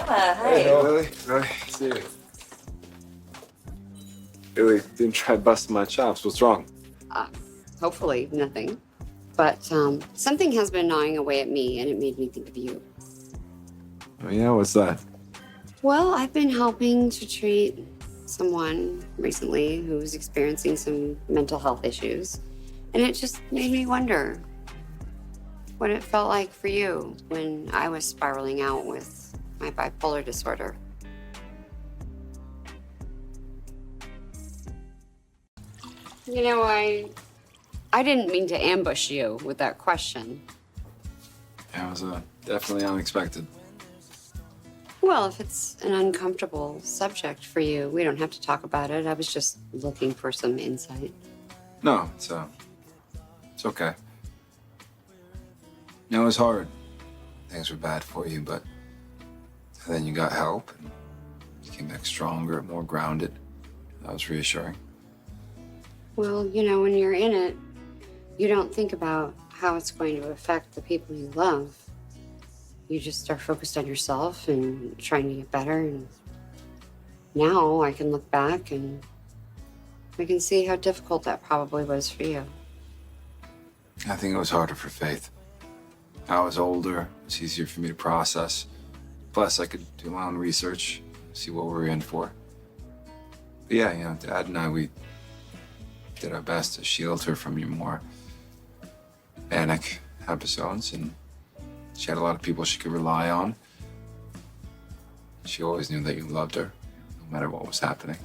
Papa, hi. Hey, Lily. Nice to see you. Really didn't try busting my chops. What's wrong? Hopefully nothing. But something has been gnawing away at me, and it made me think of you. Oh, yeah? What's that? Well, I've been helping to treat someone recently who's experiencing some mental health issues. And it just made me wonder what it felt like for you when I was spiraling out with my bipolar disorder. You know, I didn't mean to ambush you with that question. Yeah, it was definitely unexpected. Well, if it's an uncomfortable subject for you, we don't have to talk about it. I was just looking for some insight. No, it's okay. You know, it was hard. Things were bad for you, but then you got help and you came back stronger, more grounded. That was reassuring. Well, you know, when you're in it, you don't think about how it's going to affect the people you love. You just are focused on yourself and trying to get better. And now I can look back and I can see how difficult that probably was for you. I think it was harder for Faith. I was older. It was easier for me to process. Plus, I could do my own research, see what we were in for. But yeah, you know, Dad and I, we did our best to shield her from your more manic episodes, and she had a lot of people she could rely on. She always knew that you loved her, no matter what was happening.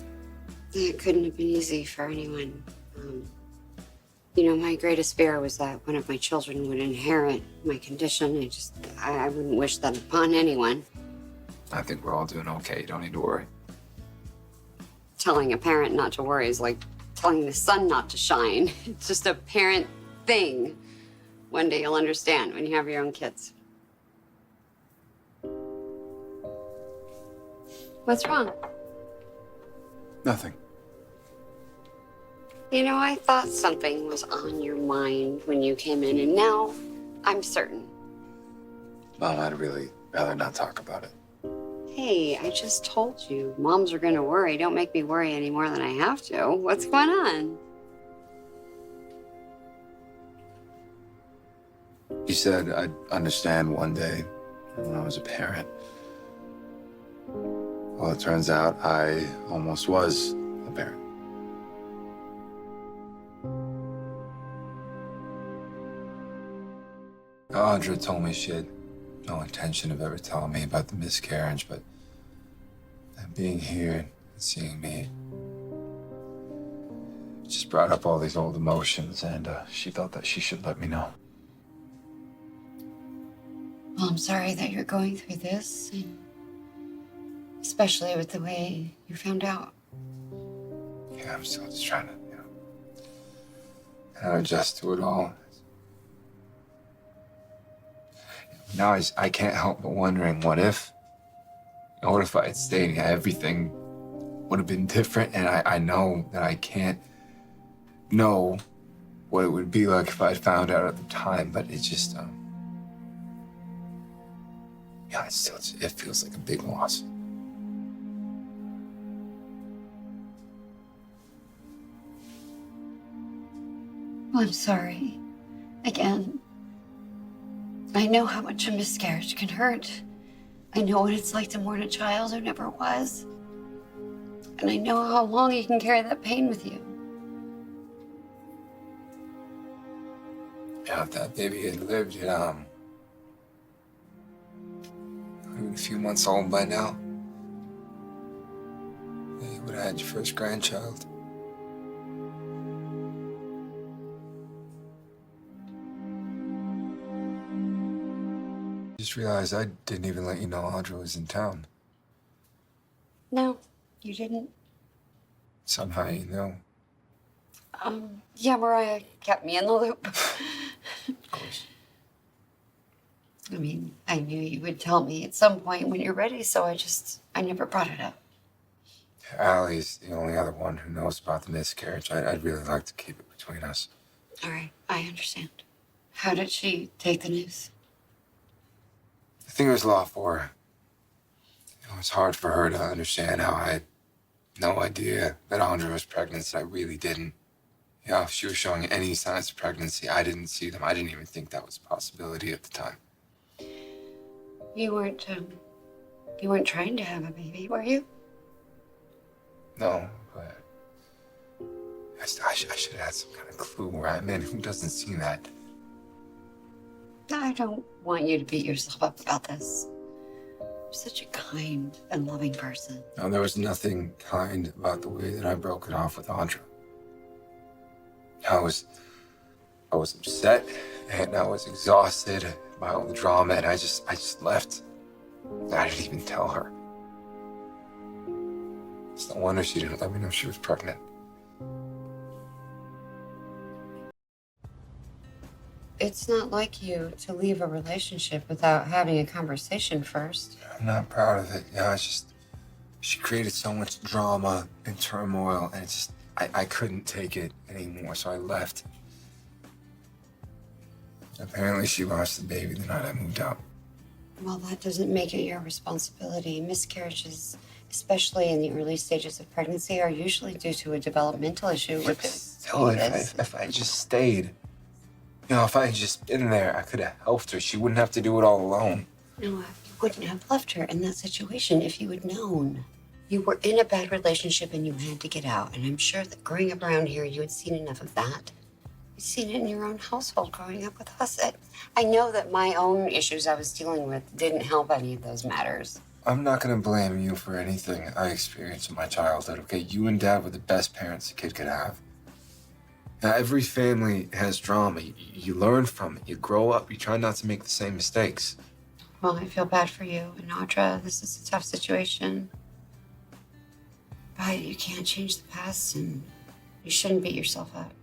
It couldn't have been easy for anyone. You know, my greatest fear was that one of my children would inherit my condition. I wouldn't wish that upon anyone. I think we're all doing okay. You don't need to worry. Telling a parent not to worry is like telling the sun not to shine. It's just a parent thing. One day you'll understand when you have your own kids. What's wrong? Nothing. You know, I thought something was on your mind when you came in, and now I'm certain. Mom, I'd really rather not talk about it. Hey, I just told you, moms are gonna worry. Don't make me worry any more than I have to. What's going on? You said I'd understand one day when I was a parent. Well, it turns out I almost was a parent. Audra told me she had no intention of ever telling me about the miscarriage, but being here and seeing me just brought up all these old emotions, and she felt that she should let me know. Well, I'm sorry that you're going through this, and especially with the way you found out. Yeah, I'm still just trying to, kind of adjust to it all. Now I can't help but wondering, what if I had stayed, everything would have been different, and I know that I can't know what it would be like if I had found out at the time, but it just, it feels like a big loss. Well, I'm sorry. Again. I know how much a miscarriage can hurt. I know what it's like to mourn a child who never was. And I know how long you can carry that pain with you. Yeah, if that baby had lived, even a few months old by now, you would have had your first grandchild. Just realized I didn't even let you know Audra was in town. No, you didn't. Somehow you know. Yeah, Mariah kept me in the loop. Of course. I mean, I knew you would tell me at some point when you're ready, so I never brought it up. Allie's the only other one who knows about the miscarriage. I'd really like to keep it between us. All right, I understand. How did she take the news? I think it was law for her. was hard for her to understand how I had no idea that Audra was pregnant. I really didn't. If she was showing any signs of pregnancy, I didn't see them. I didn't even think that was a possibility at the time. You weren't trying to have a baby, were you? No, but I should have had some kind of clue where I'm in. Who doesn't see that? I don't want you to beat yourself up about this. You're such a kind and loving person. No, there was nothing kind about the way that I broke it off with Audra. I was upset and I was exhausted by all the drama, and I just left. I didn't even tell her. It's no wonder she didn't let me know she was pregnant. It's not like you to leave a relationship without having a conversation first. I'm not proud of it. It's just she created so much drama and turmoil, and it's just I couldn't take it anymore, so I left. Apparently she lost the baby the night I moved out. Well, that doesn't make it your responsibility. Miscarriages, especially in the early stages of pregnancy, are usually due to a developmental issue with the Still, if I just stayed, if I had just been there, I could have helped her. She wouldn't have to do it all alone. No, you wouldn't have left her in that situation if you had known. You were in a bad relationship and you had to get out. And I'm sure that growing up around here, you had seen enough of that. You'd seen it in your own household growing up with us. I know that my own issues I was dealing with didn't help any of those matters. I'm not going to blame you for anything I experienced in my childhood, okay? You and Dad were the best parents a kid could have. Now, every family has drama. You learn from it. You grow up. You try not to make the same mistakes. Well, I feel bad for you and Audra. This is a tough situation. But you can't change the past, and you shouldn't beat yourself up.